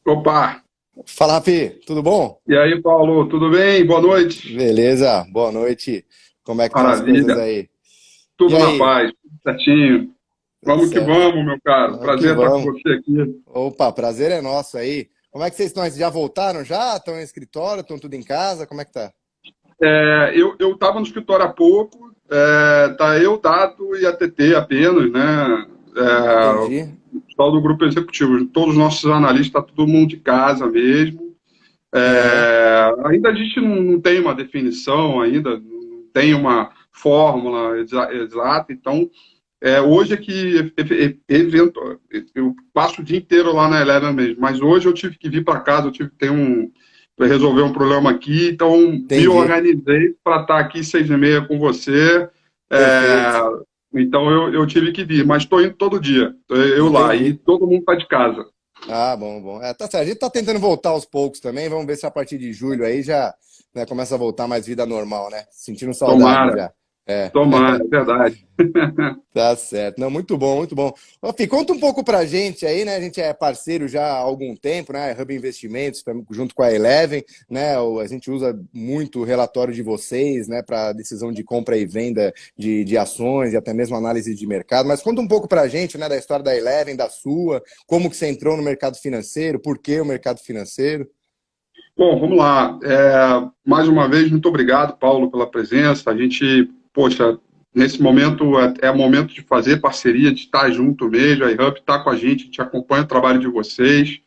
Opa! Fala, Rafi, tudo bom? E aí, Paulo, tudo bem? Boa noite. Beleza, boa noite. Como é que estão as coisas Maravilha. aí? E Tudo na aí, paz, tudo certinho. tudo Vamos que certo? vamos, meu caro. Vamos que Prazer estar com vamos. você aqui. Opa, prazer é nosso aí. Como é que vocês estão? Já voltaram já? Estão em escritório? Estão tudo em casa? Como é que tá? Eu estava no escritório há pouco, tá eu, Dato e a TT apenas, né? Entendi, O pessoal do grupo executivo, todos os nossos analistas, está todo mundo de casa mesmo. aham, Ainda a gente não tem uma definição, ainda não tem uma fórmula exata, então hoje é que evento, eu passo o dia inteiro lá na Eleven mesmo, mas hoje eu tive que vir para casa, eu tive que ter resolver um problema aqui, então me entendi. organizei para estar aqui 6h30 com você. É, Perfeito, então eu tive que vir, mas estou indo todo dia, eu lá, e entendi. todo mundo está de casa. Ah, bom, bom. Tá certo. A gente tá tentando voltar aos poucos também. Vamos ver se a partir de julho aí já, né, começa a voltar mais vida normal, né? Sentindo saudade Tomara, já. É. tomara, é verdade. Tá certo. Não, muito bom, muito bom. Ô, Fih, conta um pouco pra gente aí, né? A gente é parceiro já há algum tempo, né? Hub Investimentos, junto com a Eleven, né? A gente usa muito o relatório de vocês, né? Para decisão de compra e venda de ações e até mesmo análise de mercado. Mas conta um pouco pra gente, né? Da história da Eleven, da sua, como que você entrou no mercado financeiro, por que o mercado financeiro? Bom, vamos lá. Mais uma vez, muito obrigado, Paulo, pela presença. A gente, poxa, nesse momento é o momento de fazer parceria, de estar junto mesmo. A iHub está com a gente acompanha o trabalho de vocês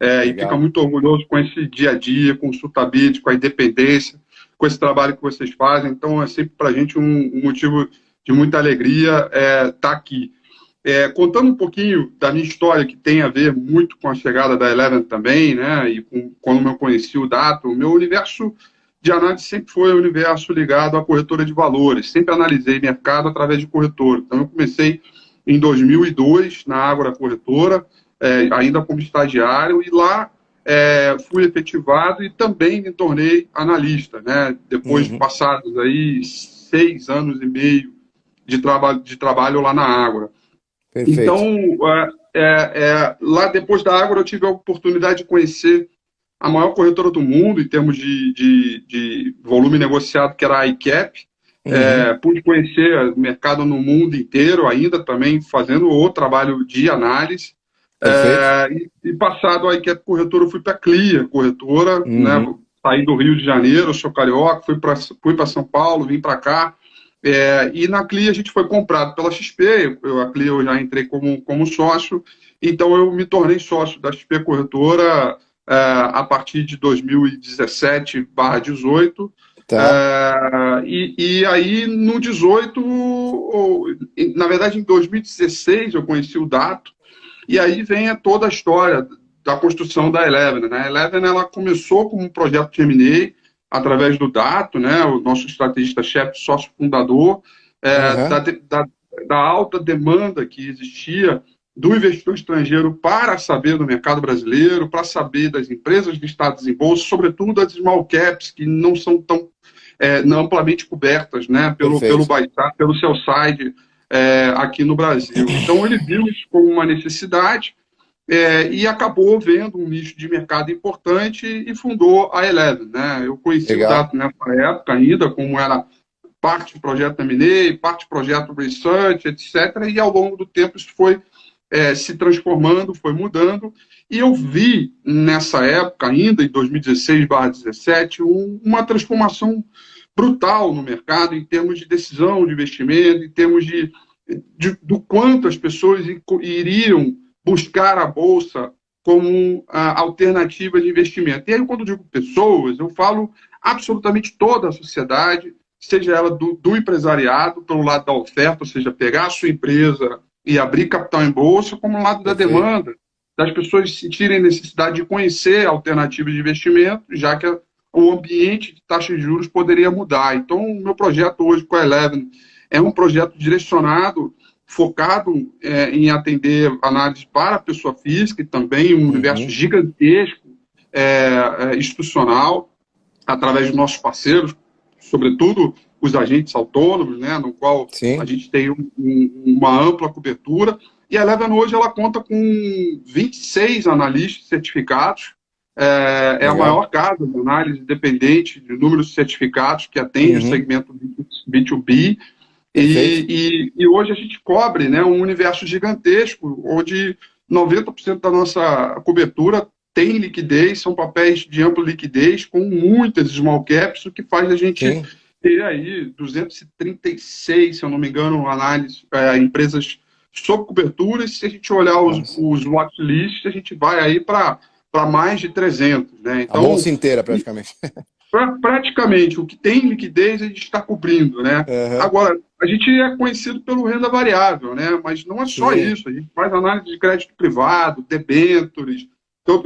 e fica Legal. muito orgulhoso com esse dia a dia, com o Sultabit, com a independência, com esse trabalho que vocês fazem. Então, é sempre para a gente um motivo de muita alegria estar aqui. Contando um pouquinho da minha história, que tem a ver muito com a chegada da Eleven também, né, e quando eu conheci o Dato, o meu universo de análise sempre foi um universo ligado à corretora de valores, sempre analisei mercado através de corretora. Então, eu comecei em 2002 na Ágora Corretora, ainda como estagiário, e lá fui efetivado e também me tornei analista, né, depois de Uhum. passados aí 6 anos e meio de trabalho lá na Ágora. Então, Perfeito. lá depois da Ágora, eu tive a oportunidade de conhecer a maior corretora do mundo em termos de volume negociado, que era a ICAP. Uhum. Pude conhecer o mercado no mundo inteiro, ainda também fazendo o trabalho de análise. Perfeito. E passado a ICAP Corretora, eu fui para a Clia Corretora, né, Uhum. saí do Rio de Janeiro, sou carioca, fui para São Paulo, vim para cá. E na CLI a gente foi comprado pela XP, a CLI eu já entrei como sócio, então eu me tornei sócio da XP Corretora a partir de 2017/18. Tá. E aí no 18, na verdade em 2016 eu conheci o Dato, e aí vem toda a história da construção da Eleven, né? A Eleven ela começou como um projeto de M&A através do Dato, né? O nosso estrategista-chefe, sócio fundador, é, da, Aham. da, da alta demanda que existia do investidor estrangeiro para saber do mercado brasileiro, para saber das empresas listadas em bolsa, sobretudo das small caps, que não são tão não amplamente cobertas, né, pelo Perfeito. buy side, pelo sell side aqui no Brasil. Então ele viu isso como uma necessidade e acabou vendo um nicho de mercado importante e fundou a Eleven. Né? Eu conheci o Legal. Dato nessa época ainda, como era parte do projeto M&A, parte do projeto Research, etc. E ao longo do tempo isso foi se transformando, foi mudando. E eu vi nessa época, ainda em 2016/17, uma transformação brutal no mercado em termos de decisão de investimento, em termos do quanto as pessoas iriam buscar a bolsa como alternativa de investimento. E aí, quando eu digo pessoas, eu falo absolutamente toda a sociedade, seja ela do empresariado, pelo lado da oferta, ou seja, pegar a sua empresa e abrir capital em bolsa, como o lado da Perfeito. demanda, das pessoas sentirem necessidade de conhecer alternativas de investimento, já que o ambiente de taxa de juros poderia mudar. Então, o meu projeto hoje com a Eleven é um projeto direcionado, focado em atender análise para a pessoa física e também um universo Uhum. gigantesco institucional, através dos nossos parceiros, sobretudo os agentes autônomos, né, no qual a Sim. gente tem uma ampla cobertura. E a Eleven hoje ela conta com 26 analistas certificados, é a Legal. maior casa de análise independente de número de certificados que atende o Uhum. segmento B2B. Perfeito. E hoje a gente cobre, né, um universo gigantesco, onde 90% da nossa cobertura tem liquidez, são papéis de ampla liquidez, com muitas small caps, o que faz a gente Sim. ter aí 236, se eu não me engano, análise, empresas sob cobertura, e se a gente olhar Nossa. os watchlists, a gente vai aí para mais de 300, né? A Então, bolsa inteira, praticamente. praticamente, o que tem liquidez a gente está cobrindo, né? Uhum. Agora, a gente é conhecido pelo renda variável, né? Mas não é só Sim. isso, a gente faz análise de crédito privado, debêntures,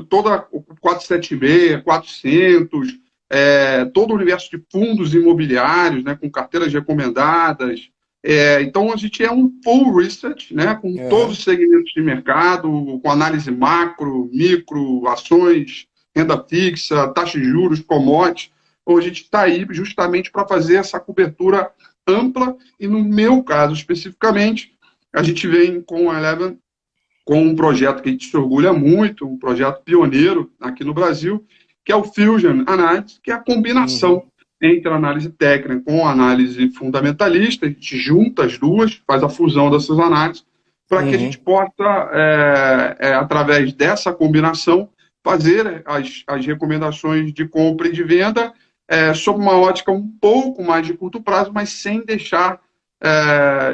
toda o 476, 400, todo o universo de fundos imobiliários, né, com carteiras recomendadas. Então, a gente é um full research, né, com todos Uhum. os segmentos de mercado, com análise macro, micro, ações, renda fixa, taxa de juros, commodities. Então, a gente está aí justamente para fazer essa cobertura ampla e, no meu caso especificamente, a gente vem com a Eleven com um projeto que a gente se orgulha muito, um projeto pioneiro aqui no Brasil, que é o Fusion Analysis, que é a Uhum. combinação entre a análise técnica com a análise fundamentalista. A gente junta as duas, faz a fusão dessas análises, para que a gente Uhum. possa, através dessa combinação, fazer as recomendações de compra e de venda sob uma ótica um pouco mais de curto prazo, mas sem deixar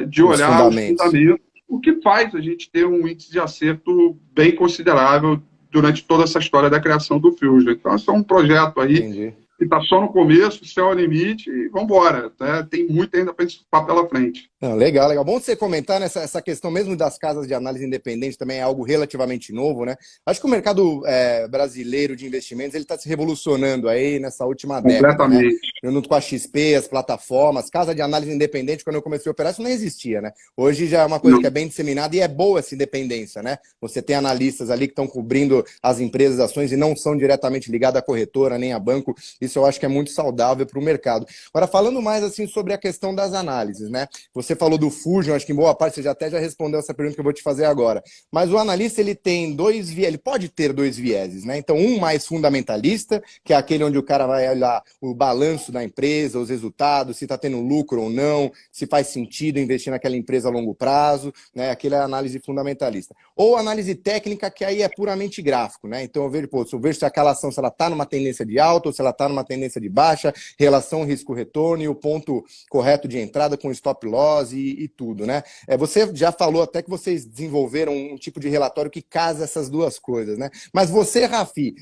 de Os olhar os fundamentos. fundamentos, o que faz a gente ter um índice de acerto bem considerável durante toda essa história da criação do Fusion. Então, esse é um projeto aí Entendi. que está só no começo, céu é o limite, e vamos embora. Né? Tem muito ainda para gente pela frente. Não, legal, legal. Bom você comentar nessa essa questão mesmo das casas de análise independente, também é algo relativamente novo, né? Acho que o mercado brasileiro de investimentos ele está se revolucionando aí nessa última década, né? Completamente. Junto com a XP, as plataformas, casa de análise independente, quando eu comecei a operar, isso não existia, né? Hoje já é uma coisa Não. que é bem disseminada e é boa essa independência, né? Você tem analistas ali que estão cobrindo as empresas, ações e não são diretamente ligados à corretora nem a banco. Isso eu acho que é muito saudável para o mercado. Agora, falando mais assim sobre a questão das análises, né? Você falou do Fusion, acho que em boa parte você já respondeu essa pergunta que eu vou te fazer agora. Mas o analista ele tem ele pode ter dois vieses, né? Então, um mais fundamentalista, que é aquele onde o cara vai olhar o balanço da empresa, os resultados, se está tendo lucro ou não, se faz sentido investir naquela empresa a longo prazo, né? Aquele é a análise fundamentalista. Ou análise técnica, que aí é puramente gráfico, né? Então eu vejo se aquela ação, se ela está numa tendência de alta ou se ela está numa tendência de baixa, relação risco-retorno e o ponto correto de entrada com stop loss e tudo, né? Você já falou até que vocês desenvolveram um tipo de relatório que casa essas duas coisas, né? Mas você, Rafi,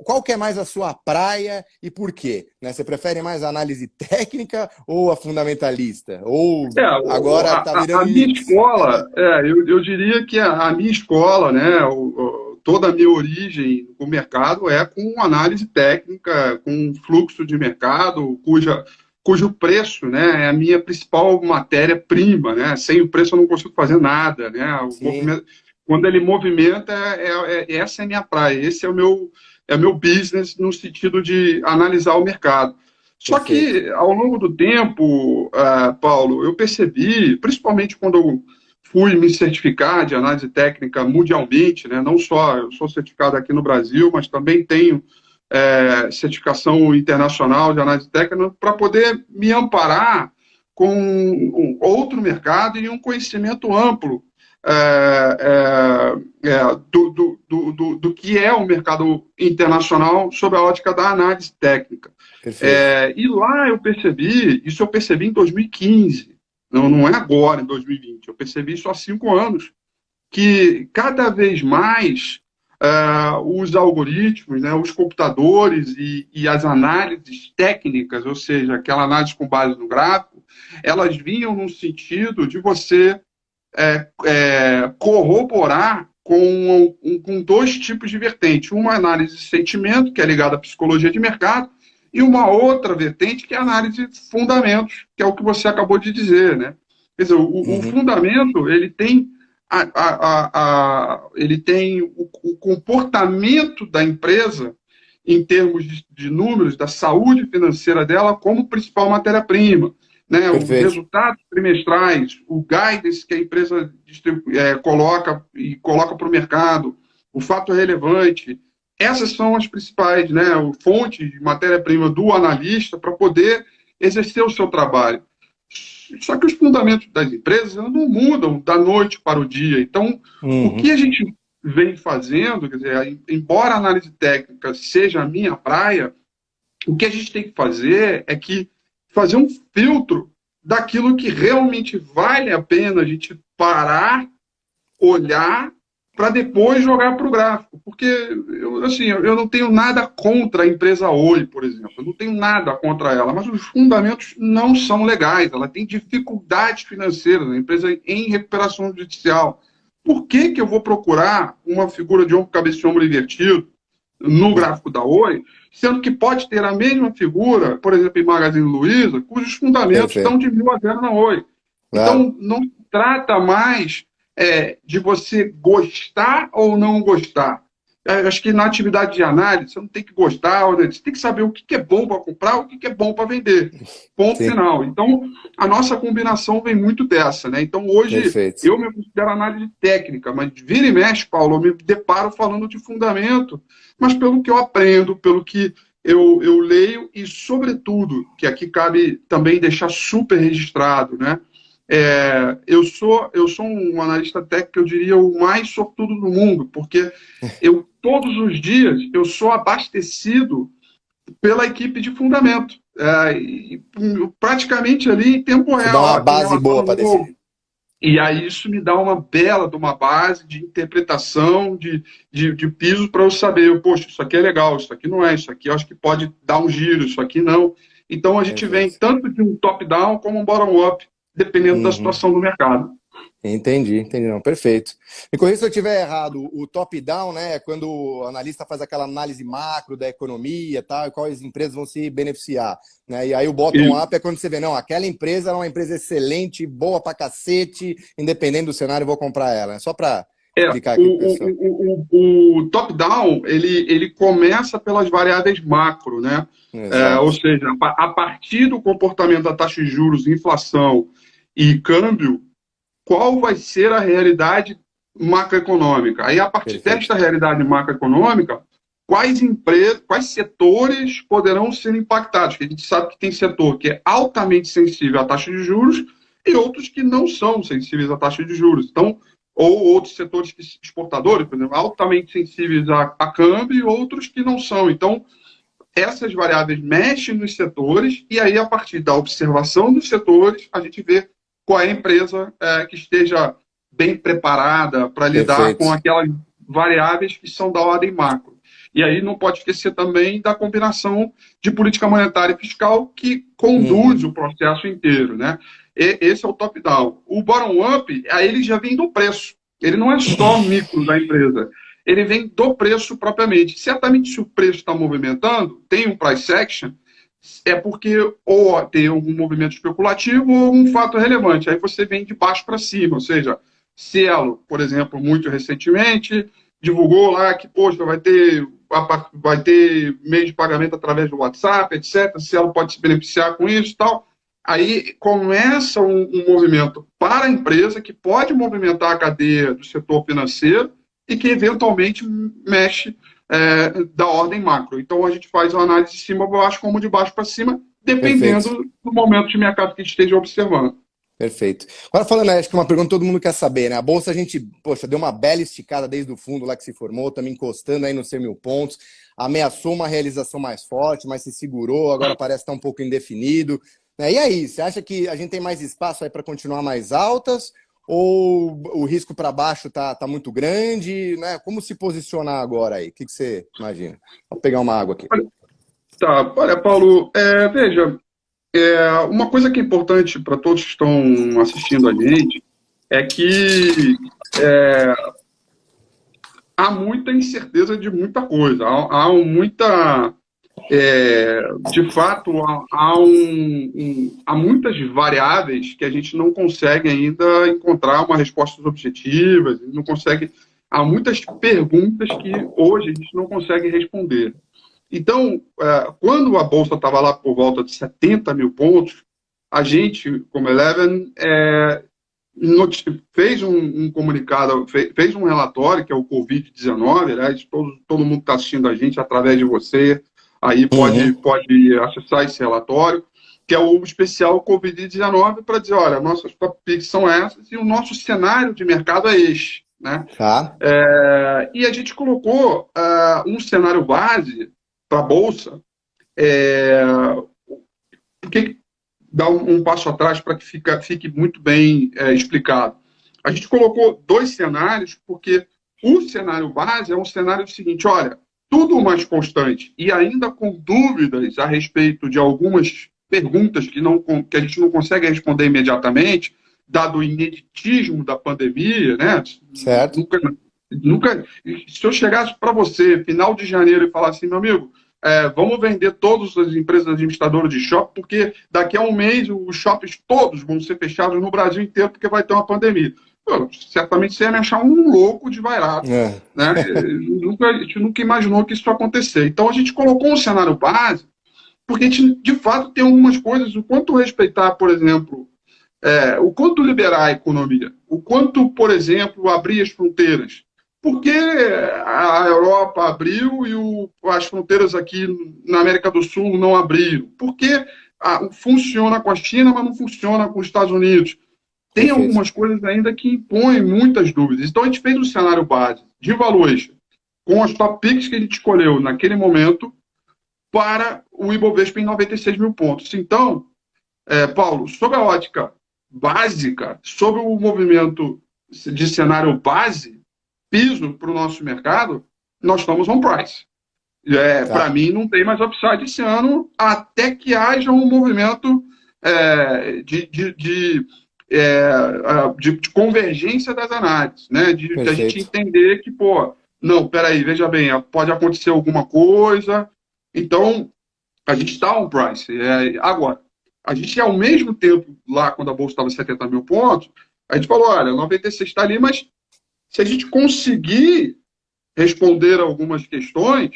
qual que é mais a sua praia e por quê? Né? Você prefere mais a análise técnica ou a fundamentalista? Ou agora tá virando A um minha mix? escola, eu diria que a minha escola, né, toda a minha origem no mercado é com análise técnica, com fluxo de mercado, cujo preço, né, é a minha principal matéria-prima, né? Sem o preço eu não consigo fazer nada, né? O Sim, movimento, quando ele movimenta, essa é a minha praia, esse é o meu business no sentido de analisar o mercado. Só perfeito. que, ao longo do tempo, Paulo, eu percebi, principalmente quando eu fui me certificar de análise técnica mundialmente, né? Não só eu sou certificado aqui no Brasil, mas também tenho certificação internacional de análise técnica para poder me amparar com um outro mercado e um conhecimento amplo do que é o mercado internacional sob a ótica da análise técnica. Perfeito. E lá isso eu percebi em 2015, não é agora, em 2020, eu percebi isso há 5 anos, que cada vez mais os algoritmos, né, os computadores e as análises técnicas, ou seja, aquela análise com base no gráfico, elas vinham no sentido de você corroborar com dois tipos de vertente. Uma análise de sentimento, que é ligada à psicologia de mercado, e uma outra vertente, que é a análise de fundamentos, que é o que você acabou de dizer. Né? Quer dizer, o Uhum. fundamento ele tem, ele tem o comportamento da empresa em termos de números, da saúde financeira dela, como principal matéria-prima. né, os Perfeito. resultados trimestrais, o guidance que a empresa coloca e coloca para o mercado, o fato relevante, essas são as principais, né, fontes de matéria-prima do analista para poder exercer o seu trabalho. Só que os fundamentos das empresas não mudam da noite para o dia. Então, o que a gente vem fazendo, quer dizer, embora a análise técnica seja a minha praia, o que a gente tem que fazer é que fazer um filtro daquilo que realmente vale a pena a gente parar, olhar, para depois jogar para o gráfico. Porque eu não tenho nada contra a empresa Oi, por exemplo. Eu não tenho nada contra ela, mas os fundamentos não são legais. Ela tem dificuldades financeiras, a empresa em recuperação judicial. Por que, que eu vou procurar uma figura de ombro, cabeça e ombro invertido no gráfico da Oi, sendo que pode ter a mesma figura, por exemplo, em Magazine Luiza, cujos fundamentos estão de 1.000 a 0 na Oi. Claro. Então, não se trata mais de você gostar ou não gostar. Acho que na atividade de análise, você não tem que gostar, você tem que saber o que é bom para comprar, o que é bom para vender. Ponto final. Então, a nossa combinação vem muito dessa, né? Então, hoje, Perfeito. eu me considero análise técnica, mas vira e mexe, Paulo, eu me deparo falando de fundamento, mas pelo que eu aprendo, pelo que eu leio e, sobretudo, que aqui cabe também deixar super registrado, né? Eu sou um analista técnico, eu diria, o mais sortudo do mundo, porque todos os dias, eu sou abastecido pela equipe de fundamento. Praticamente ali em tempo Você dá real. uma base boa para decidir. E aí isso me dá uma bela de uma base de interpretação, de piso para eu saber, poxa, isso aqui é legal, isso aqui não é, isso aqui eu acho que pode dar um giro, isso aqui não. Então a gente vem tanto de um top-down como um bottom-up, dependendo da situação do mercado. Entendi, não, perfeito. Me corrija se eu estiver errado, o top-down, né, é quando o analista faz aquela análise macro da economia, tal, e quais empresas vão se beneficiar, né? E aí o bottom-up é quando você vê, não, aquela empresa é uma empresa excelente, boa pra cacete, independente do cenário, eu vou comprar ela. Só para explicar aqui pro pessoal. O top-down, ele começa pelas variáveis macro, né? Ou seja, a partir do comportamento da taxa de juros, inflação e câmbio, qual vai ser a realidade macroeconômica? Aí, a partir desta realidade macroeconômica, quais empresas, quais setores poderão ser impactados? Porque a gente sabe que tem setor que é altamente sensível à taxa de juros e outros que não são sensíveis à taxa de juros. Então, ou outros setores exportadores, por exemplo, altamente sensíveis a câmbio e outros que não são. Então, essas variáveis mexem nos setores e aí, a partir da observação dos setores, a gente vê qual é a empresa que esteja bem preparada para lidar com aquelas variáveis que são da ordem macro. E aí não pode esquecer também da combinação de política monetária e fiscal que conduz o processo inteiro, né? Esse é o top-down. O bottom-up, aí ele já vem do preço. Ele não é só micro da empresa. Ele vem do preço propriamente. Certamente, se o preço está movimentando, tem um price action, é porque ou tem algum movimento especulativo ou um fato relevante. Aí você vem de baixo para cima, ou seja, Cielo, por exemplo, muito recentemente, divulgou lá que, poxa, vai ter meio de pagamento através do WhatsApp, etc. Cielo pode se beneficiar com isso e tal. Aí começa um movimento para a empresa que pode movimentar a cadeia do setor financeiro e que eventualmente mexe da ordem macro. Então, a gente faz uma análise de cima para baixo como de baixo para cima, dependendo do momento de mercado que a gente esteja observando. Perfeito. Agora falando, acho que uma pergunta que todo mundo quer saber, né? A Bolsa, a gente, poxa, deu uma bela esticada desde o fundo lá que se formou, também encostando aí nos 100.000 pontos, ameaçou uma realização mais forte, mas se segurou, agora parece estar um pouco indefinido. E aí, você acha que a gente tem mais espaço aí para continuar mais altas? Ou o risco para baixo tá muito grande, né? Como se posicionar agora aí? O que você imagina? Vou pegar uma água aqui. Olha, Paulo, veja, uma coisa que é importante para todos que estão assistindo a gente é que há muita incerteza de muita coisa, há muita... de fato, há muitas variáveis que a gente não consegue ainda encontrar uma respostas objetivas, não consegue, há muitas perguntas que hoje a gente não consegue responder. Então, quando a Bolsa estava lá por volta de 70.000 pontos, a gente, como Eleven, fez um comunicado, fez um relatório, que é o Covid-19, aliás, todo mundo está assistindo a gente através de você, aí pode acessar esse relatório, que é o especial Covid-19, para dizer, olha, nossas top picks são essas e o nosso cenário de mercado é este, né? Tá. E a gente colocou um cenário base para a Bolsa, porque dar um passo atrás para que fique muito bem explicado. A gente colocou dois cenários, porque o cenário base é um cenário do seguinte, olha, tudo mais constante e ainda com dúvidas a respeito de algumas perguntas que a gente não consegue responder imediatamente, dado o ineditismo da pandemia, né? Certo. Nunca, se eu chegasse para você, final de janeiro, e falasse assim, meu amigo, vamos vender todas as empresas administradoras de shopping, porque daqui a um mês os shoppings todos vão ser fechados no Brasil inteiro, porque vai ter uma pandemia. Certamente você ia me achar um louco de vairado. Né? A gente nunca imaginou que isso ia acontecer. Então a gente colocou um cenário base, porque a gente, de fato, tem algumas coisas, o quanto respeitar, por exemplo, o quanto liberar a economia, o quanto, por exemplo, abrir as fronteiras. Porque a Europa abriu e as fronteiras aqui na América do Sul não abriram? Porque funciona com a China, mas não funciona com os Estados Unidos. Tem algumas coisas ainda que impõem muitas dúvidas. Então, a gente fez um cenário base de valuation com as top picks que a gente escolheu naquele momento para o Ibovespa em 96 mil pontos. Então, Paulo, sob a ótica básica, sobre o movimento de cenário base, piso para o nosso mercado, nós estamos on price. Para mim, não tem mais upside esse ano, até que haja um movimento de convergência das análises, né? De a gente entender que, não, peraí, veja bem, pode acontecer alguma coisa. Então, a gente está on price. Agora, a gente, ao mesmo tempo, lá quando a Bolsa estava 70 mil pontos, a gente falou, olha, 96 está ali, mas se a gente conseguir responder algumas questões,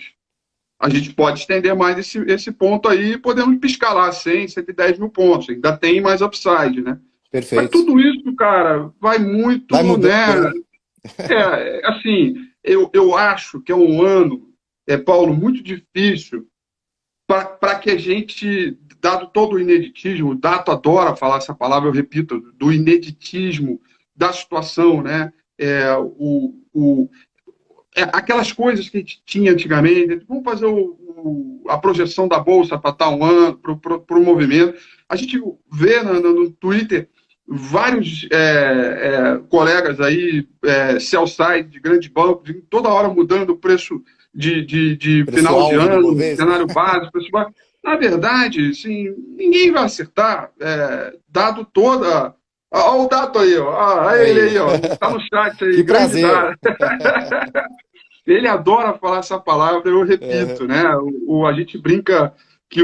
a gente pode estender mais esse ponto aí e podemos piscar lá 100, 110 mil pontos. Ainda tem mais upside, né? Perfeito. Mas tudo isso, cara, vai muito, né? Assim, eu acho que é um ano, Paulo, muito difícil para que a gente, dado todo o ineditismo, o Dato adora falar essa palavra, eu repito, do ineditismo da situação, né? Aquelas coisas que a gente tinha antigamente, vamos fazer a projeção da Bolsa para tal ano, para o movimento. A gente vê no Twitter vários colegas aí, sell-side de grandes bancos, toda hora mudando o preço de final de ano, cenário básico, preço básico. Na verdade, assim, ninguém vai acertar, dado toda... Olha o Dato aí, ó. Ele aí, ó. Está no chat aí. Que prazer. Ele adora falar essa palavra, eu repito, né? A gente brinca que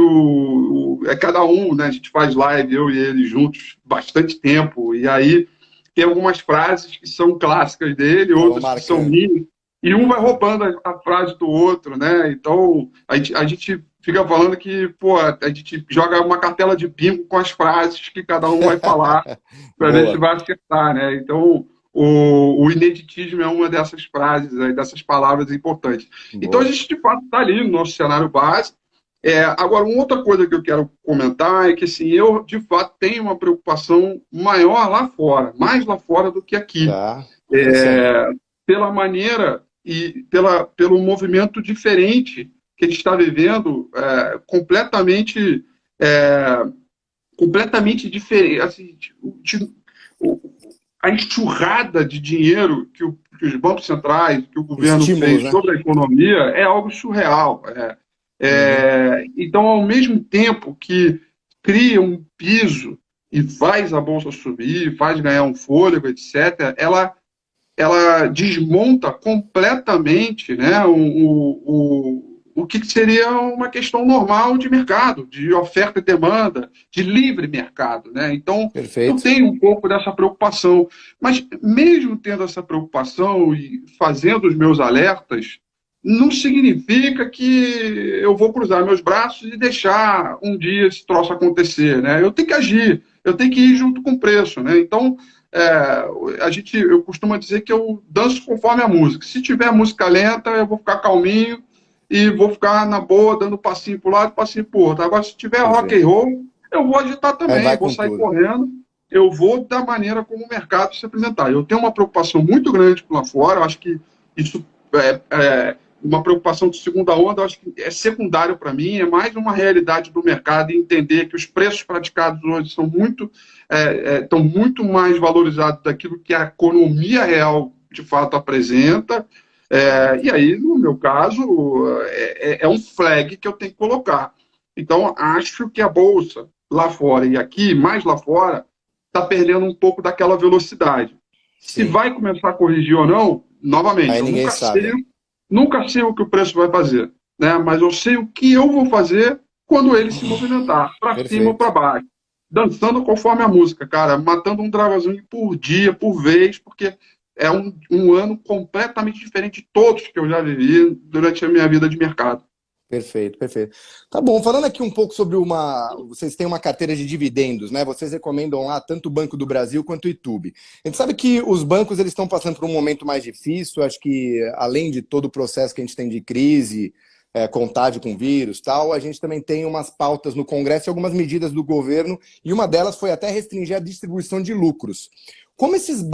cada um, né? A gente faz live, eu e ele juntos, bastante tempo, e aí tem algumas frases que são clássicas dele, outras que são minhas, e um vai roubando a frase do outro, né? Então, a gente fica falando que, a gente joga uma cartela de bingo com as frases que cada um vai falar para ver se vai acertar, né? Então, o ineditismo é uma dessas frases, dessas palavras importantes. Boa. Então, a gente, de fato, está ali no nosso cenário base. Agora, uma outra coisa que eu quero comentar é que, assim, eu, de fato, tenho uma preocupação maior lá fora, mais lá fora do que aqui. Tá. Pela maneira e pelo movimento diferente que a gente está vivendo, completamente diferente. Assim, a enxurrada de dinheiro que os bancos centrais, que o governo fez sobre a economia é algo surreal. Então, ao mesmo tempo que cria um piso e faz a Bolsa subir, faz ganhar um fôlego, etc., ela desmonta completamente, né, o que seria uma questão normal de mercado, de oferta e demanda, de livre mercado, né? Então, eu tenho um pouco dessa preocupação. Mas, mesmo tendo essa preocupação e fazendo os meus alertas, não significa que eu vou cruzar meus braços e deixar um dia esse troço acontecer, né? Eu tenho que agir, eu tenho que ir junto com o preço, né? Então, eu costumo dizer que eu danço conforme a música. Se tiver música lenta, eu vou ficar calminho e vou ficar na boa, dando passinho para o lado, passinho para o outro. Agora, se tiver rock and roll, eu vou agitar Aí também, vai eu vou com sair tudo. correndo, eu vou da maneira como o mercado se apresentar. Eu tenho uma preocupação muito grande lá fora, eu acho que isso uma preocupação de segunda onda, eu acho que é secundário para mim, é mais uma realidade do mercado e entender que os preços praticados hoje são estão muito mais valorizados daquilo que a economia real de fato apresenta. E aí, no meu caso, é um flag que eu tenho que colocar. Então, acho que a Bolsa lá fora e aqui, mais lá fora, está perdendo um pouco daquela velocidade. Se Sim. vai começar a corrigir ou não, novamente, Aí eu ninguém sabe. nunca sei o que o preço vai fazer, né? Mas eu sei o que eu vou fazer quando ele se movimentar, para cima ou Perfeito. para baixo. Dançando conforme a música, cara, matando um dragãozinho por dia, por vez, porque é um ano completamente diferente de todos que eu já vivi durante a minha vida de mercado. Perfeito, perfeito. Tá bom, falando aqui um pouco sobre uma. Vocês têm uma carteira de dividendos, né? Vocês recomendam lá tanto o Banco do Brasil quanto o YouTube. A gente sabe que os bancos eles estão passando por um momento mais difícil, acho que além de todo o processo que a gente tem de crise, contágio com vírus tal, a gente também tem umas pautas no Congresso e algumas medidas do governo, e uma delas foi até restringir a distribuição de lucros. Como esses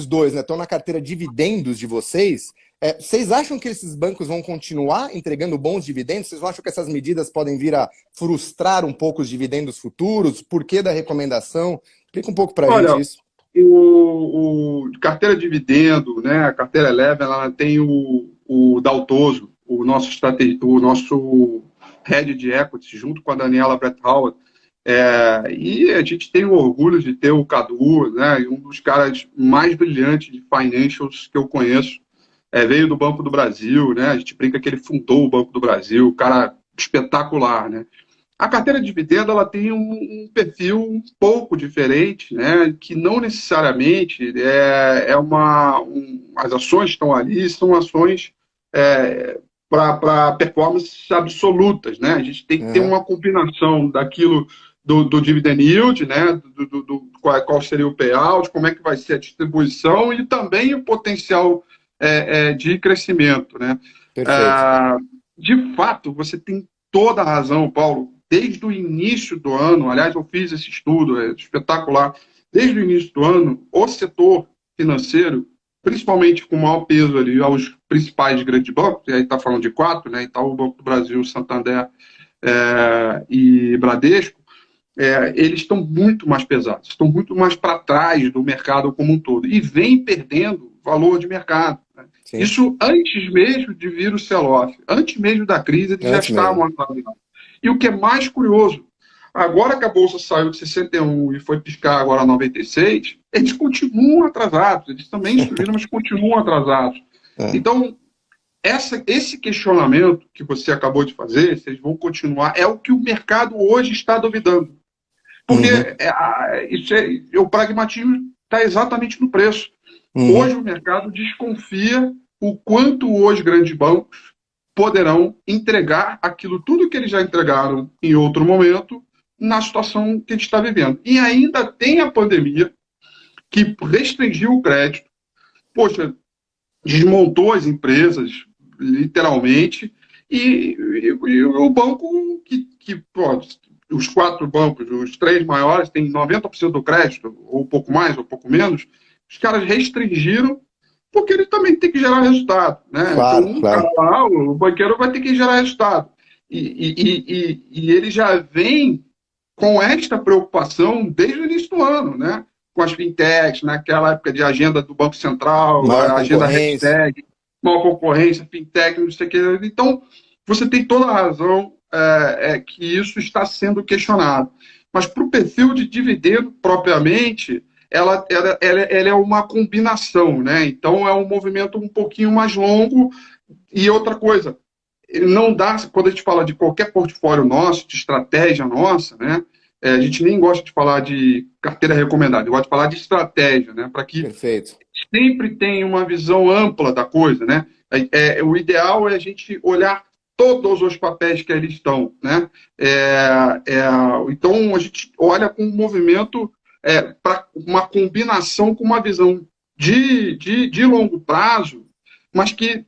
dois, né, estão na carteira dividendos de vocês, vocês acham que esses bancos vão continuar entregando bons dividendos? Vocês não acham que essas medidas podem vir a frustrar um pouco os dividendos futuros? Por que da recomendação? Explica um pouco para a gente Olha, isso. o carteira dividendo, né, a carteira Eleven, ela tem o Daltoso, o nosso head de equity, junto com a Daniela Bretthauer, e a gente tem o orgulho de ter o Cadu, né, um dos caras mais brilhantes de financials que eu conheço. Veio do Banco do Brasil, né, a gente brinca que ele fundou o Banco do Brasil, cara espetacular, né. A carteira de dividendo ela tem um perfil um pouco diferente, né, que não necessariamente as ações que estão ali são ações para performances absolutas, né? A gente tem que ter Uhum. uma combinação daquilo do dividend yield, né, qual seria o payout, como é que vai ser a distribuição e também o potencial de crescimento, né? Perfeito. Ah, de fato, você tem toda a razão, Paulo. Desde o início do ano, aliás, eu fiz esse estudo, é espetacular. Desde o início do ano, o setor financeiro, principalmente com maior peso ali aos principais grandes bancos, e aí está falando de quatro, né? Itaú, Banco do Brasil, Santander e Bradesco, eles estão muito mais pesados, estão muito mais para trás do mercado como um todo e vem perdendo valor de mercado. Né? Sim. Isso antes mesmo de vir o sell-off, antes mesmo da crise, eles já Antes estavam mesmo. atrasados. E o que é mais curioso, agora que a Bolsa saiu de 61 e foi piscar agora a 96, eles continuam atrasados, eles também subiram, mas continuam atrasados. É. Então, esse questionamento que você acabou de fazer, se eles vão continuar, é o que o mercado hoje está duvidando. Porque Uhum. o pragmatismo está exatamente no preço. Uhum. Hoje o mercado desconfia o quanto os grandes bancos poderão entregar aquilo tudo que eles já entregaram em outro momento na situação que a gente está vivendo. E ainda tem a pandemia que restringiu o crédito, poxa, desmontou as empresas, literalmente, e o banco pô, os quatro bancos, os três maiores, têm 90% do crédito, ou pouco mais, ou pouco menos, os caras restringiram porque ele também tem que gerar resultado. Né? Então, Claro, um cara claro. lá, o banqueiro vai ter que gerar resultado. E ele já vem com esta preocupação desde o início do ano, né? Com as fintechs, naquela época de agenda do Banco Central, Maior a agenda concorrência. hashtag, maior concorrência, fintech, não sei o que. Então, você tem toda a razão que isso está sendo questionado. Mas para o perfil de dividendo propriamente, ela é uma combinação, né? Então é um movimento um pouquinho mais longo. E outra coisa, não dá, quando a gente fala de qualquer portfólio nosso, de estratégia nossa, né? A gente nem gosta de falar de carteira recomendada, gosta de falar de estratégia, né? Para que Perfeito. sempre tenha uma visão ampla da coisa, né? O ideal é a gente olhar todos os papéis que ali estão, né? Então, a gente olha com um movimento para uma combinação com uma visão de longo prazo, mas que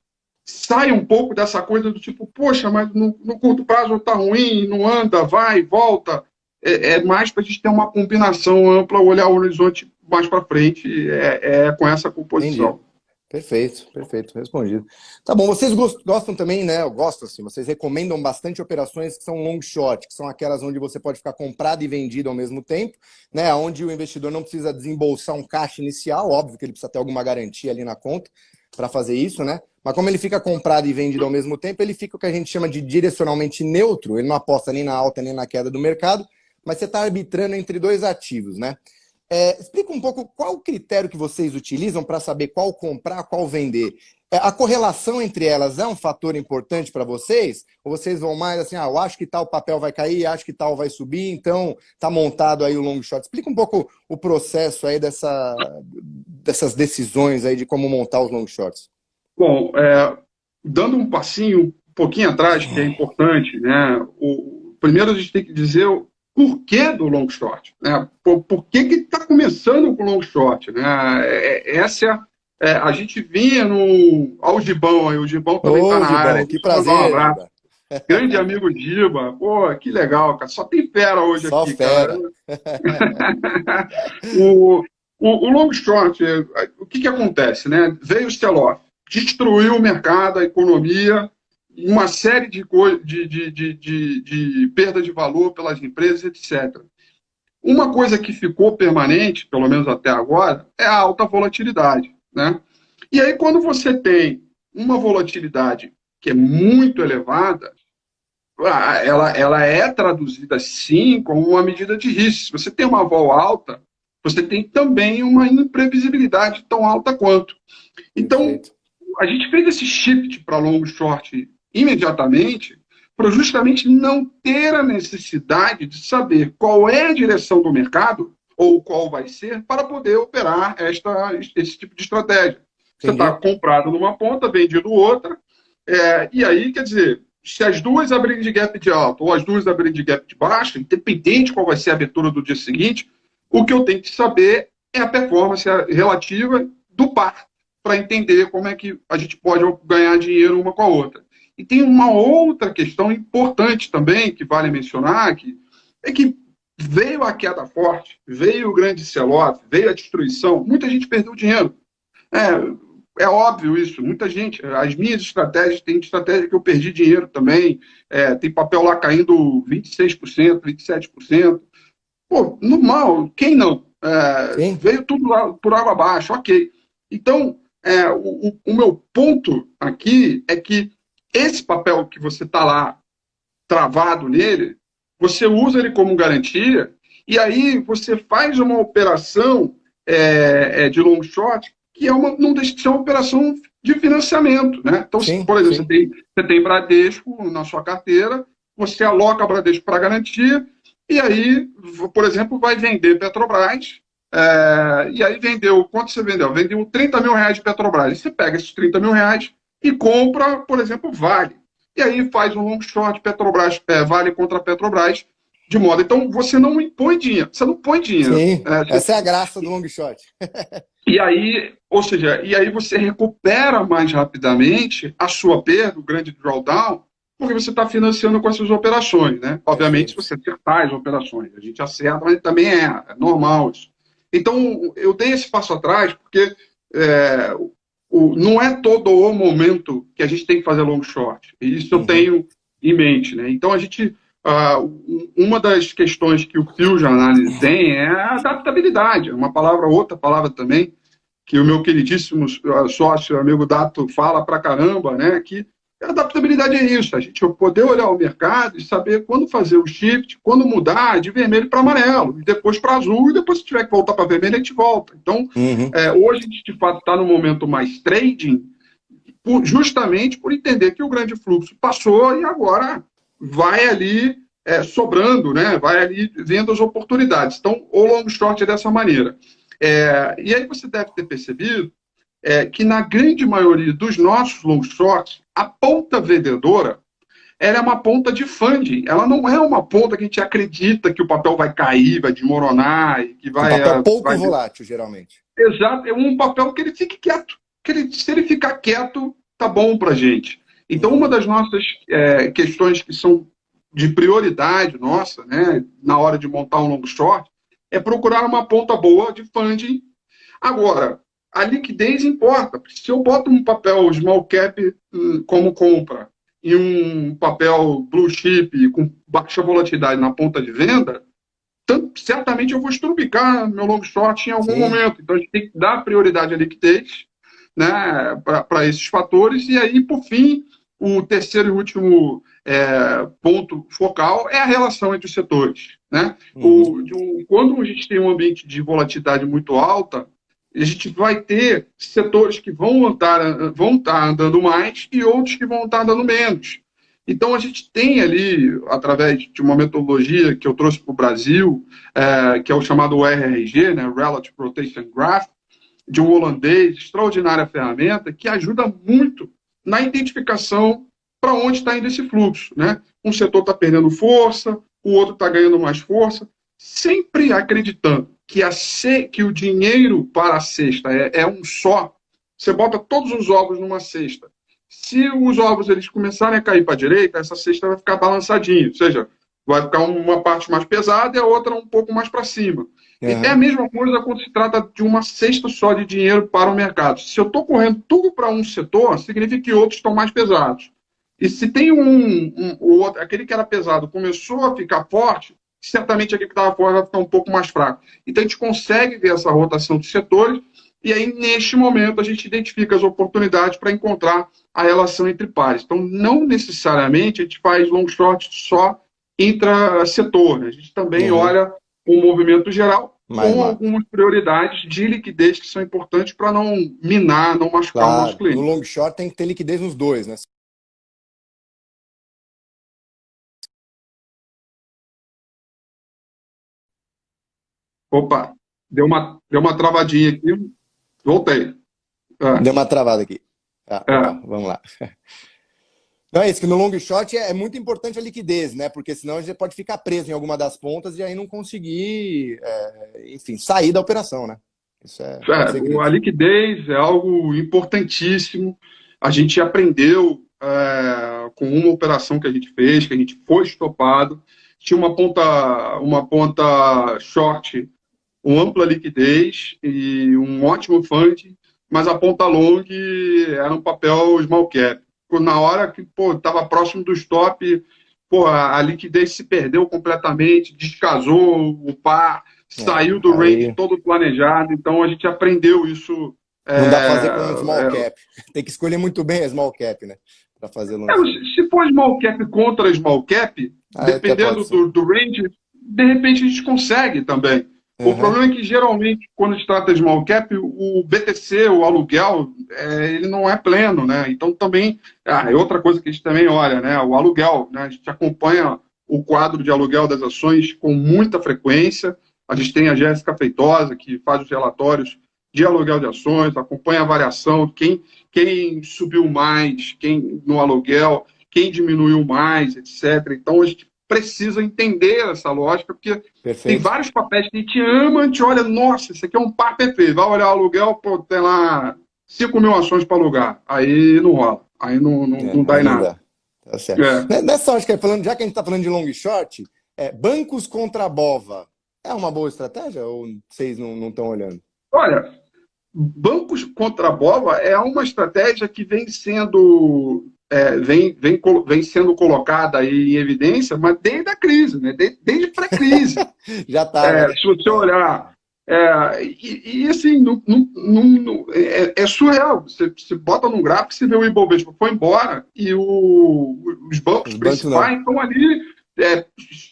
sai um pouco dessa coisa do tipo, poxa, mas no curto prazo está ruim, não anda, vai, volta. Mais para a gente ter uma combinação ampla, olhar o horizonte mais para frente, com essa composição. Entendi. Perfeito, perfeito, respondido. Tá bom, vocês gostam também, né? Eu gosto assim, vocês recomendam bastante operações que são long short, que são aquelas onde você pode ficar comprado e vendido ao mesmo tempo, né? Onde o investidor não precisa desembolsar um caixa inicial, óbvio que ele precisa ter alguma garantia ali na conta para fazer isso, né? Mas como ele fica comprado e vendido ao mesmo tempo, ele fica o que a gente chama de direcionalmente neutro, ele não aposta nem na alta nem na queda do mercado, mas você está arbitrando entre dois ativos, né? Explica um pouco qual o critério que vocês utilizam para saber qual comprar, qual vender. A correlação entre elas é um fator importante para vocês? Ou vocês vão mais assim, eu acho que tal papel vai cair, acho que tal vai subir, então está montado aí o long short. Explica um pouco o processo aí dessas decisões aí de como montar os long shorts. Bom, dando um passinho um pouquinho atrás, que é importante, né? Primeiro a gente tem que dizer porquê do long short, né? Por que está começando com o long short, né? A gente vinha ao Gibão, aí o Gibão também está na Gibão, área. Que prazer, um abraço. Grande amigo Giba, pô, que legal, cara. Só tem fera hoje Só aqui, fera. Cara. o long short, o que acontece, né? Veio o sell-off, destruiu o mercado, a economia, uma série de perda de valor pelas empresas, etc. Uma coisa que ficou permanente, pelo menos até agora, é a alta volatilidade, né? E aí, quando você tem uma volatilidade que é muito elevada, ela é traduzida, sim, como uma medida de risco. Se você tem uma vol alta, você tem também uma imprevisibilidade tão alta quanto. Então, Perfeito. A gente fez esse shift para long short imediatamente para justamente não ter a necessidade de saber qual é a direção do mercado ou qual vai ser para poder operar esse tipo de estratégia. Você está comprado numa ponta, vendido outra, e aí, quer dizer, se as duas abrirem de gap de alta ou as duas abrirem de gap de baixa, independente de qual vai ser a abertura do dia seguinte, o que eu tenho que saber é a performance relativa do par, para entender como é que a gente pode ganhar dinheiro uma com a outra. E tem uma outra questão importante também, que vale mencionar, que veio a queda forte, veio o grande sell-off, veio a destruição, muita gente perdeu dinheiro. É óbvio isso, muita gente. As minhas estratégias, tem estratégia que eu perdi dinheiro também, tem papel lá caindo 26%, 27%. Pô, normal, quem não? Veio tudo lá por água abaixo, ok. Então, o meu ponto aqui é que esse papel que você está lá travado nele, você usa ele como garantia e aí você faz uma operação de long short que não deixa de ser uma operação de financiamento, né? Então, por exemplo, você tem Bradesco na sua carteira, você aloca Bradesco para garantia e aí, por exemplo, vai vender Petrobras. E aí quanto você vendeu? Vendeu 30 mil reais de Petrobras. E você pega esses 30 mil reais e compra, por exemplo, Vale. E aí faz um long short Petrobras, Vale contra Petrobras, de modo. Então, você não impõe dinheiro. Você não põe dinheiro. Sim, essa é a graça do long short. E aí você recupera mais rapidamente a sua perda, o grande drawdown, porque você está financiando com essas operações, né? Obviamente, se você acertar as operações. A gente acerta, mas também é normal isso. Então, eu dei esse passo atrás porque não é todo o momento que a gente tem que fazer long short. E isso eu tenho em mente, né? Então, uma das questões que o Fusion Analysis tem é a adaptabilidade. Outra palavra também, que o meu queridíssimo sócio, amigo Dato, fala pra caramba, né? Que a adaptabilidade é isso, a gente poder olhar o mercado e saber quando fazer o shift, quando mudar de vermelho para amarelo, e depois para azul, e depois se tiver que voltar para vermelho, a gente volta. Então, hoje a gente, de fato, está no momento mais trading, justamente por entender que o grande fluxo passou e agora vai ali sobrando, né? Vai ali vendo as oportunidades. Então, o long short é dessa maneira. E aí você deve ter percebido que na grande maioria dos nossos long shorts, a ponta vendedora ela é uma ponta de funding. Ela não é uma ponta que a gente acredita que o papel vai cair, vai desmoronar, e que Um papel pouco vai... volátil, geralmente. Exato, é um papel que ele fique quieto. Se ele ficar quieto, tá bom para a gente. Então, uma das nossas questões que são de prioridade nossa, né, na hora de montar um long short, é procurar uma ponta boa de funding. Agora, a liquidez importa. Se eu boto um papel small cap como compra e um papel blue chip com baixa volatilidade na ponta de venda, certamente eu vou estrupicar meu long short em algum momento. Então, a gente tem que dar prioridade à liquidez, né, para esses fatores. E aí, por fim, o terceiro e último ponto focal é a relação entre os setores. Né? Quando a gente tem um ambiente de volatilidade muito alta, a gente vai ter setores que vão estar andando mais e outros que vão estar andando menos. Então, a gente tem ali, através de uma metodologia que eu trouxe para o Brasil, que é o chamado RRG, né, Relative Rotation Graph, de um holandês, extraordinária ferramenta, que ajuda muito na identificação para onde está indo esse fluxo. Né? Um setor está perdendo força, o outro está ganhando mais força, sempre acreditando que o dinheiro para a cesta é um só. Você bota todos os ovos numa cesta. Se os ovos eles começarem a cair para a direita, essa cesta vai ficar balançadinha, ou seja, vai ficar uma parte mais pesada e a outra um pouco mais para cima. É a mesma coisa quando se trata de uma cesta só de dinheiro para o mercado. Se eu estou correndo tudo para um setor, significa que outros estão mais pesados. E se tem aquele que era pesado começou a ficar forte, certamente aquele que estava forte vai ficar um pouco mais fraco. Então a gente consegue ver essa rotação de setores e aí, neste momento, a gente identifica as oportunidades para encontrar a relação entre pares. Então, não necessariamente a gente faz long short só intra-setor. Né? A gente também olha o movimento geral com algumas prioridades de liquidez que são importantes para não minar, não machucar o nosso cliente. No long short tem que ter liquidez nos dois, né? Opa, deu uma travadinha aqui. Voltei. Deu uma travada aqui. Vamos lá. Não é isso, que no long short é muito importante a liquidez, né? Porque senão a gente pode ficar preso em alguma das pontas e aí não conseguir, enfim, sair da operação, né? Isso a liquidez é algo importantíssimo. A gente aprendeu com uma operação que a gente fez, que a gente foi estopado. Tinha uma ponta short, uma ampla liquidez e um ótimo fund, mas a ponta long era um papel small cap. Na hora que estava próximo do stop, a liquidez se perdeu completamente, descasou o par, saiu do range todo planejado. Então a gente aprendeu isso. Não dá para fazer com um small cap. Tem que escolher muito bem a small cap, né? Para fazer se for small cap contra small cap, dependendo do range, de repente a gente consegue também. O problema é que, geralmente, quando se trata de small cap, o BTC, o aluguel, ele não é pleno, né? Então, também, é outra coisa que a gente também olha, né? O aluguel, né? A gente acompanha o quadro de aluguel das ações com muita frequência. A gente tem a Jéssica Feitosa, que faz os relatórios de aluguel de ações, acompanha a variação, quem subiu mais, quem no aluguel, quem diminuiu mais, etc. Então, a gente precisa entender essa lógica, porque tem vários papéis que a gente ama, a gente olha, nossa, isso aqui é um par perfeito. Vai olhar o aluguel, tem lá 5.000 ações para alugar. Aí não rola. Aí não dá em nada. Tá certo. Nessa hora, já que a gente está falando de long short, bancos contra a BOVA, é uma boa estratégia ou vocês não estão olhando? Olha, bancos contra a BOVA é uma estratégia que vem sendo colocada aí em evidência, mas desde a crise, né? Desde pré-crise. Já está. Se você olhar. Assim, é surreal. Você bota num gráfico, você vê o Ibovespa foi embora e os bancos principais estão ali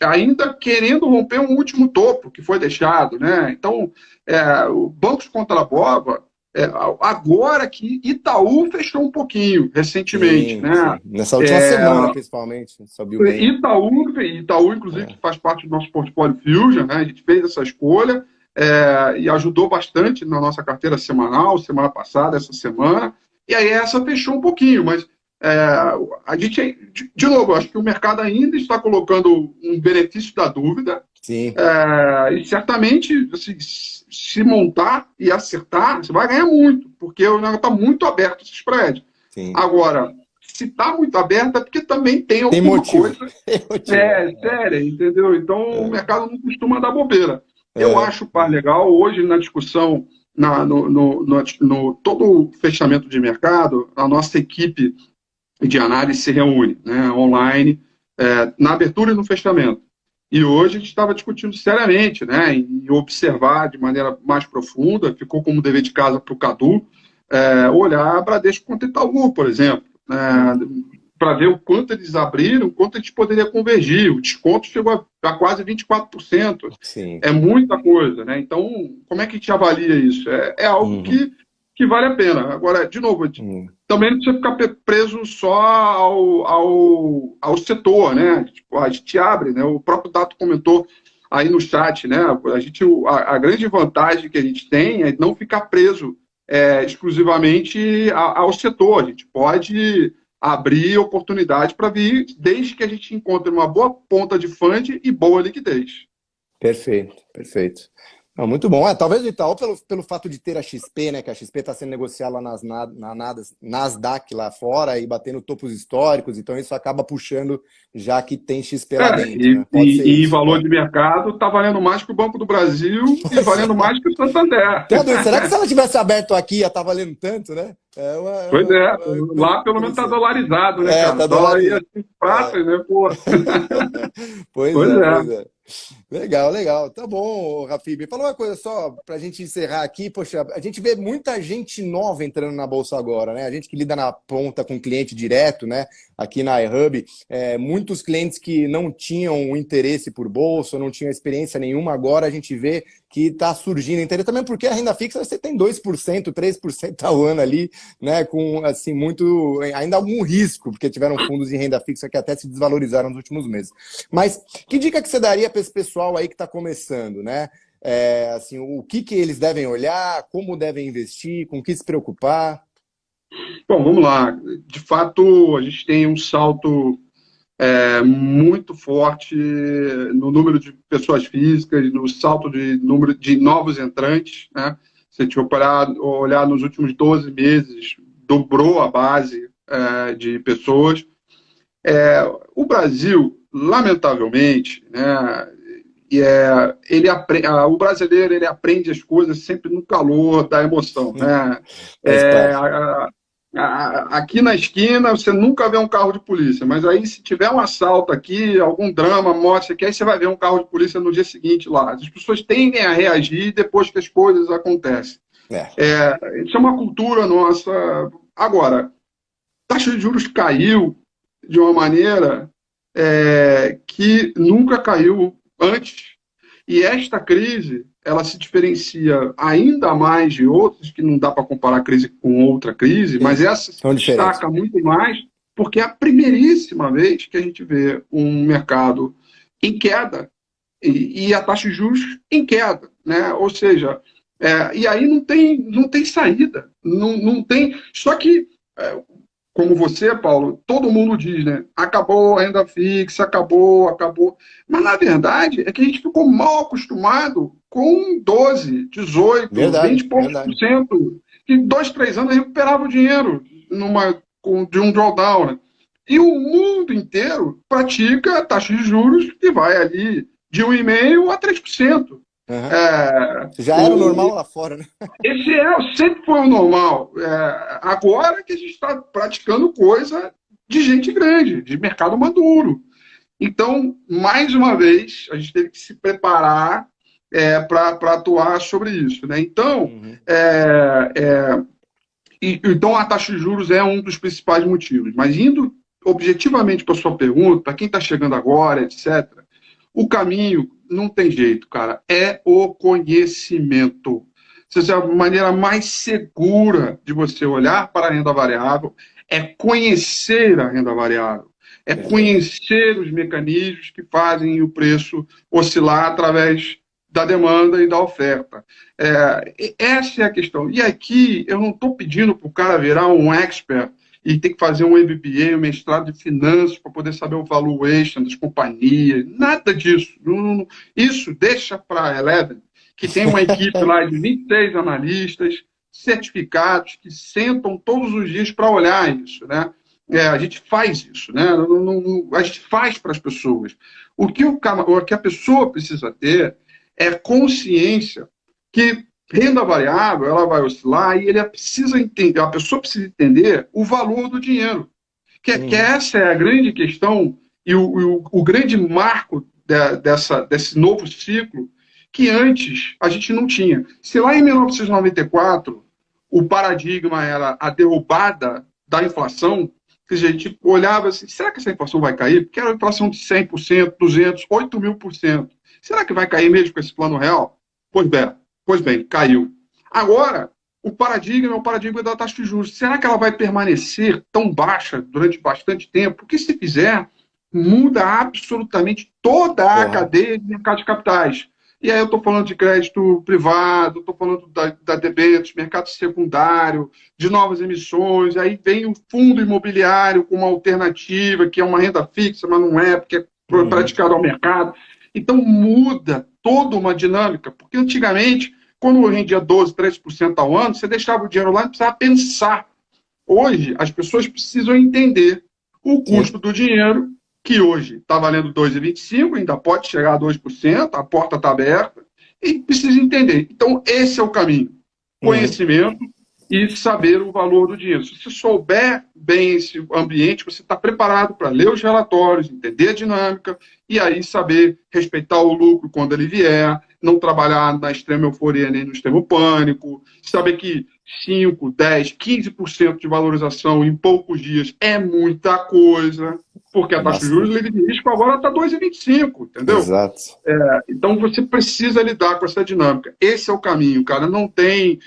ainda querendo romper um último topo que foi deixado. Né? Então, bancos contra a BOVA, agora que Itaú fechou um pouquinho recentemente. Sim, né? Sim. Nessa última semana, principalmente. Subiu bem. Itaú, inclusive, que faz parte do nosso portfólio Fusion, né? A gente fez essa escolha. e ajudou bastante na nossa carteira semanal, semana passada, essa semana, e aí essa fechou um pouquinho, mas a gente, de novo, eu acho que o mercado ainda está colocando um benefício da dúvida, Sim, e certamente, assim, se montar e acertar, você vai ganhar muito, porque o negócio está muito aberto, esse spread. sim. Agora, se está muito aberto é porque também tem Tem alguma motivo. coisa Tem motivo. séria, entendeu? Então, o mercado não costuma dar bobeira. Eu É, acho, pá, legal, hoje na discussão, no todo o fechamento de mercado, a nossa equipe de análise se reúne, né, online, na abertura e no fechamento. E hoje a gente estava discutindo seriamente, né, em observar de maneira mais profunda, ficou como dever de casa para o Cadu, olhar Bradesco contra Itaú, por exemplo, para ver o quanto eles abriram, o quanto a gente poderia convergir. O desconto chegou a quase 24%. sim. É muita coisa, né? Então, como é que a gente avalia isso? É algo Uhum, que vale a pena. Agora, de novo, uhum. também não precisa ficar preso só ao setor, né? Tipo, a gente abre, né? O próprio Dato comentou aí no chat, né? A grande vantagem que a gente tem é não ficar preso exclusivamente ao setor. A gente pode abrir oportunidade para vir, desde que a gente encontre uma boa ponta de fund e boa liquidez. Perfeito, perfeito. Não, muito bom. Talvez o Itaú, pelo fato de ter a XP, né? Que a XP está sendo negociada lá na Nasdaq lá fora e batendo topos históricos, então isso acaba puxando, já que tem XP lá dentro, E, né? Pode ser e, e em isso. valor de mercado está valendo mais que o Banco do Brasil e Pois valendo é. mais que o Santander. Tem uma dúvida, será que se ela tivesse aberto aqui ia estar valendo tanto, né? Pois é, Uma coisa lá pelo menos está interessante. dolarizado, né, cara? Tá O dólar aí é dolarizado. 5 pratas, né, pô? Pois Pois é, é. pois é. Legal, legal. Tá bom, Rafi. Me fala uma coisa só para a gente encerrar aqui. Poxa, a gente vê muita gente nova entrando na Bolsa agora, né? A gente que lida na ponta com cliente direto, né? Aqui na iHub, muitos clientes que não tinham interesse por Bolsa, não tinham experiência nenhuma, agora a gente vê que está surgindo interesse também porque a renda fixa você tem 2%, 3% ao ano ali, né? Com assim, muito, ainda algum risco, porque tiveram fundos de renda fixa que até se desvalorizaram nos últimos meses. Mas que dica que você daria para esse pessoal aí que está começando, né? Assim, o que eles devem olhar, como devem investir, com o que se preocupar? Bom, vamos lá. De fato, a gente tem um salto muito forte no número de pessoas físicas, no salto de número de novos entrantes, né? Se a gente olhar nos últimos 12 meses, dobrou a base de pessoas. O Brasil, lamentavelmente, né, o brasileiro ele aprende as coisas sempre no calor da emoção, né? Faz É, parte. aqui na esquina você nunca vê um carro de polícia, mas aí se tiver um assalto aqui, algum drama, morte, aí você vai ver um carro de polícia no dia seguinte lá. As pessoas tendem a reagir depois que as coisas acontecem. É, Isso é uma cultura nossa. Agora, a taxa de juros caiu de uma maneira que nunca caiu antes. E esta crise, ela se diferencia ainda mais de outras, que não dá para comparar a crise com outra crise, mas sim. essa se São diferentes. destaca muito mais porque é a primeiríssima vez que a gente vê um mercado em queda e a taxa de juros em queda, né? Ou seja, e aí não tem saída, não tem. Só que como você, Paulo, todo mundo diz, né? Acabou a renda fixa, acabou. Mas, na verdade, é que a gente ficou mal acostumado com 12, 18, Verdade, 20 e poucos por verdade. cento. Que 2, 3 anos recuperava o dinheiro de um drawdown. Né? E o mundo inteiro pratica a taxa de juros que vai ali de 1,5% a 3%. Uhum. É, Já era o o, normal lá fora, né? sempre foi o normal. Agora que a gente está praticando coisa de gente grande, de mercado maduro. Então, mais uma vez, a gente teve que se preparar para atuar sobre isso. Né? Então, Uhum. então, a taxa de juros é um dos principais motivos. Mas indo objetivamente para a sua pergunta, para quem está chegando agora, etc., o caminho não tem jeito, cara. É o conhecimento. Essa é a maneira mais segura de você olhar para a renda variável, é conhecer a renda variável, é Perfeito. conhecer os mecanismos que fazem o preço oscilar através da demanda e da oferta. Essa é a questão. E aqui eu não estou pedindo para o cara virar um expert e ter que fazer um MBA, um mestrado de finanças para poder saber o valuation das companhias, nada disso. Isso deixa para a Eleven, que tem uma equipe lá de 26 analistas certificados que sentam todos os dias para olhar isso, né? A gente faz isso, né? A gente faz para as pessoas. O que a pessoa precisa ter é consciência que renda variável ela vai oscilar e ele precisa entender, a pessoa precisa entender o valor do dinheiro. Que essa é a grande questão e o grande marco desse novo ciclo que antes a gente não tinha. Se lá em 1994 o paradigma era a derrubada da inflação, que a gente olhava assim, será que essa inflação vai cair? Porque era uma inflação de 100%, 200%, 8.000%. Será que vai cair mesmo com esse plano real? Pois bem, caiu. Agora, o paradigma é o paradigma da taxa de juros. Será que ela vai permanecer tão baixa durante bastante tempo? Porque se fizer, muda absolutamente toda a cadeia de mercado de capitais. E aí eu estou falando de crédito privado, estou falando da debêntures, mercado secundário, de novas emissões, aí vem o fundo imobiliário com uma alternativa, que é uma renda fixa, mas não é, porque é praticado ao mercado. Então muda toda uma dinâmica, porque antigamente, quando eu rendia 12%, 13% ao ano, você deixava o dinheiro lá e não precisava pensar. Hoje, as pessoas precisam entender o custo do dinheiro, que hoje está valendo 2,25%, ainda pode chegar a 2%, a porta está aberta, e precisa entender. Então, esse é o caminho. Conhecimento e saber o valor do dinheiro. Se você souber bem esse ambiente, você está preparado para ler os relatórios, entender a dinâmica, e aí saber respeitar o lucro quando ele vier, não trabalhar na extrema euforia nem no extremo pânico, saber que 5, 10, 15% de valorização em poucos dias é muita coisa, porque a taxa de juros livre de risco agora está 2,25, entendeu? Exato. Então você precisa lidar com essa dinâmica. Esse é o caminho, cara. Não tem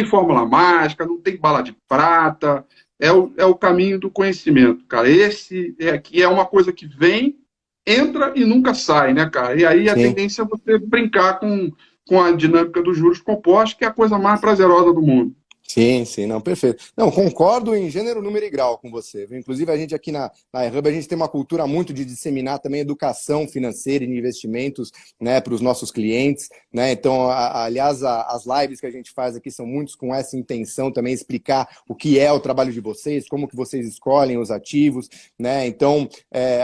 fórmula mágica, não tem bala de prata. É o caminho do conhecimento, cara. Esse aqui é uma coisa que vem, entra e nunca sai, né, cara? E aí a tendência é você brincar com a dinâmica dos juros compostos, que é a coisa mais prazerosa do mundo. Sim, não, perfeito. Não, concordo em gênero, número e grau com você. Inclusive, a gente aqui na iHub, a gente tem uma cultura muito de disseminar também educação financeira e investimentos, né, para os nossos clientes, né? Então, aliás, as lives que a gente faz aqui são muitos com essa intenção também, explicar o que é o trabalho de vocês, como que vocês escolhem os ativos, né? Então,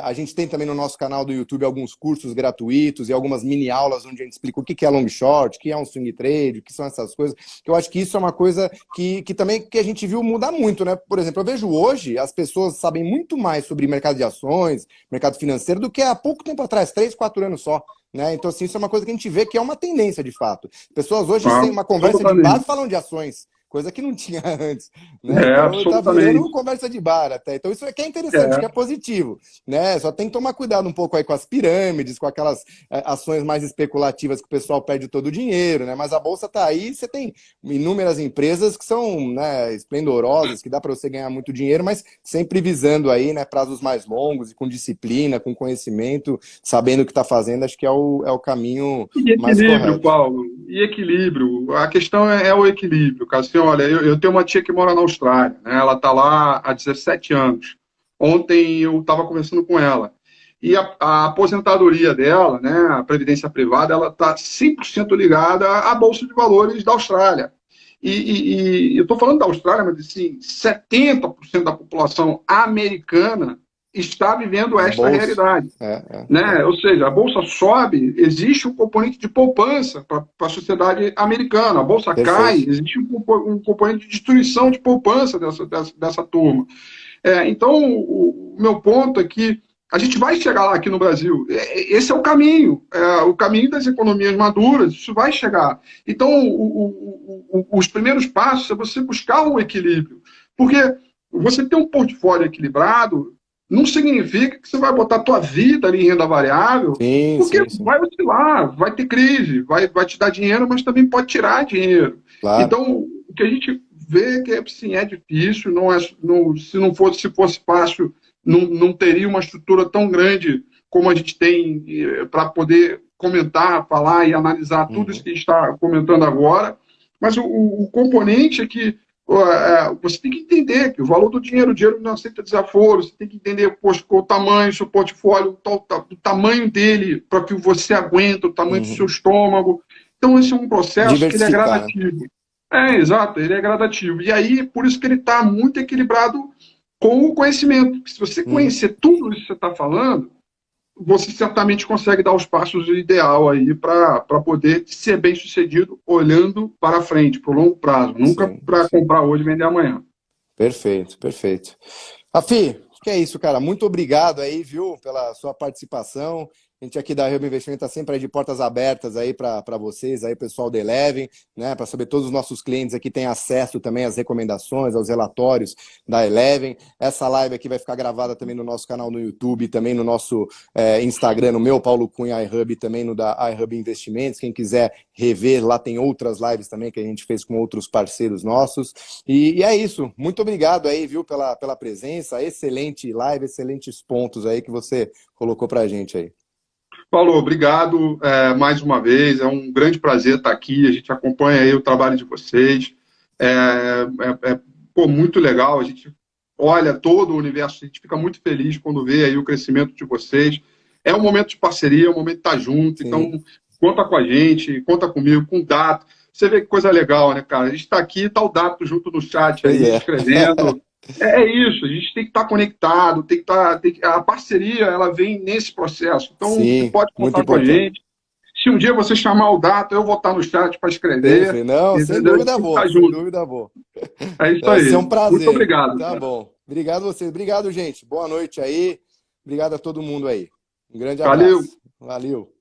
a gente tem também no nosso canal do YouTube alguns cursos gratuitos e algumas mini aulas onde a gente explica o que é long short, o que é um swing trade, o que são essas coisas, que eu acho que isso é uma coisa que também que a gente viu mudar muito, né? Por exemplo, eu vejo hoje as pessoas sabem muito mais sobre mercado de ações, mercado financeiro, do que há pouco tempo atrás, 3, 4 anos só. Né? Então, assim, isso é uma coisa que a gente vê que é uma tendência, de fato. Pessoas hoje têm uma conversa de bar e falam de ações, coisa que não tinha antes. Né? Então, tá virando conversa de bar até. Então, isso aqui é interessante, que é positivo. Né? Só tem que tomar cuidado um pouco aí com as pirâmides, com aquelas ações mais especulativas que o pessoal perde todo o dinheiro, né? Mas a bolsa tá aí, você tem inúmeras empresas que são, né, esplendorosas, que dá para você ganhar muito dinheiro, mas sempre visando aí, né, prazos mais longos e com disciplina, com conhecimento, sabendo o que está fazendo, acho que é o caminho mais correto. Equilíbrio, Paulo, e equilíbrio. A questão é o equilíbrio, cara. Assim, olha, eu tenho uma tia que mora na Austrália, né? Ela está lá há 17 anos. Ontem eu estava conversando com ela. E a aposentadoria dela, né, a previdência privada, ela está 100% ligada à Bolsa de Valores da Austrália. E eu estou falando da Austrália, mas assim, 70% da população americana está vivendo esta realidade. Né? Ou seja, a Bolsa sobe, existe um componente de poupança para a sociedade americana. A Bolsa cai, existe um componente de destruição de poupança dessa turma. Então, o meu ponto é que a gente vai chegar lá aqui no Brasil. Esse é o caminho das economias maduras, isso vai chegar. Então, os primeiros passos é você buscar um equilíbrio. Porque você ter um portfólio equilibrado não significa que você vai botar a tua vida ali em renda variável, porque vai oscilar, vai ter crise, vai te dar dinheiro, mas também pode tirar dinheiro. Claro. Então, o que a gente vê que assim, é difícil, se fosse fácil, não teria uma estrutura tão grande como a gente tem para poder comentar, falar e analisar tudo isso que a gente está comentando agora, mas o componente é que você tem que entender que o valor do dinheiro não aceita desaforo, você tem que entender, poxa, qual o tamanho do seu portfólio, o tamanho dele, para que você aguenta, o tamanho do seu estômago. Então, esse é um processo que ele é gradativo. Exato, ele é gradativo. E aí, por isso que ele está muito equilibrado com o conhecimento. Se você conhecer tudo isso que você está falando, você certamente consegue dar os passos ideal aí para poder ser bem sucedido olhando para frente, para o longo prazo, nunca para comprar hoje e vender amanhã. Perfeito, perfeito. Rafi, que é isso, cara. Muito obrigado aí, viu, pela sua participação. A gente aqui da Hub Investimento está sempre aí de portas abertas aí para vocês, aí pessoal da Eleven, né, para saber todos os nossos clientes aqui têm acesso também às recomendações, aos relatórios da Eleven. Essa live aqui vai ficar gravada também no nosso canal no YouTube, também no nosso Instagram, no meu, Paulo Cunha iHub, também no da iHub Investimentos. Quem quiser rever, lá tem outras lives também que a gente fez com outros parceiros nossos. E é isso. Muito obrigado aí, viu, pela presença. Excelente live, excelentes pontos aí que você colocou para a gente aí. Paulo, obrigado mais uma vez, é um grande prazer estar aqui, a gente acompanha aí o trabalho de vocês, muito legal, a gente olha todo o universo, a gente fica muito feliz quando vê aí o crescimento de vocês, é um momento de parceria, é um momento de estar junto, então conta com a gente, conta comigo, com o Dato, você vê que coisa legal, né, cara, a gente está aqui, está o Dato junto no chat aí, escrevendo... É isso, a gente tem que estar conectado, a parceria ela vem nesse processo. Então, você pode contar com a gente. Se um dia você chamar o Dato, eu vou estar no chat para escrever. Não, sem dúvida vou, sem dúvida vou. É isso aí. Vai ser um prazer. Muito obrigado. Tá bom. Obrigado a vocês. Obrigado, gente. Boa noite aí. Obrigado a todo mundo aí. Um grande abraço. Valeu. Valeu.